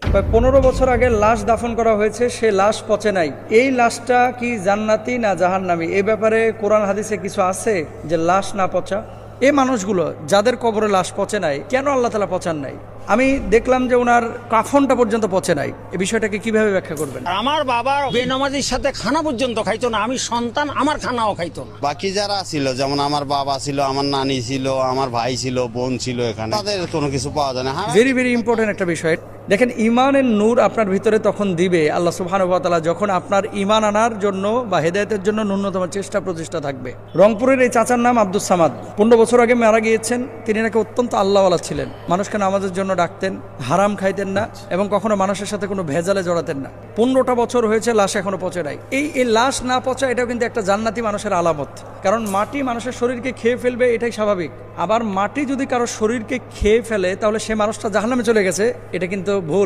প্রায় 15 বছর আগে লাশ দাফন করা হয়েছে, সে লাশ পচে নাই। এই লাশটা কি জান্নাতি না জাহান্নামী, এ ব্যাপারে কোরআন হাদিসে কিছু আছে যে লাশ না পচা? এই মানুষগুলো যাদের কবরে লাশ পচে নাই, কেন আল্লাহ তাআলা পচান নাই? আমি দেখলাম যে ওনার কাফনটা পর্যন্ত পচে নাই। এই বিষয়টাকে কিভাবে ব্যাখ্যা করবেন? আমার বাবা বেনামাজির সাথে খানা পর্যন্ত খাইতো না, আমি সন্তান, আমার খানাও খাইতো না। বাকি যারা ছিল, যেমন আমার বাবা ছিল, আমার নানি ছিল, আমার ভাই ছিল, বোন ছিল, এখানে তাদের কোনো কিছু পাওয়া যায় না। ভেরি ভেরি ইম্পর্টেন্ট একটা বিষয়। দেখেন, ইমানের নূর আপনার ভিতরে তখন দিবে আল্লাহ সুবহানাহু ওয়া তাআলা যখন আপনার ইমান আনার জন্য বা হেদায়েতের জন্য ন্যূনতম চেষ্টা প্রচেষ্টা থাকবে। রংপুরের এই চাচার নাম আব্দুস সামাদ। 15 বছর আগে মারা গিয়েছেন। তিনি নাকি অত্যন্ত আল্লাহওয়ালা ছিলেন, মানুষকে নামাজের জন্য ডাকতেন, হারাম খাইতেন না এবং কখনো মানুষের সাথে কোনো ভেজালে জড়াতেন না। 15টা বছর হয়েছে, লাশ এখনো পচে নাই। এই লাশ না পচা, এটাও কিন্তু একটা জান্নাতি মানুষের আলামত। কারণ মাটি মানুষের শরীরকে খেয়ে ফেলবে, এটাই স্বাভাবিক। আবার মাটি যদি কারো শরীরকে খেয়ে ফেলে, তাহলে সে মানুষটা জাহান্নামে চলে গেছে, এটা কিন্তু ভুল।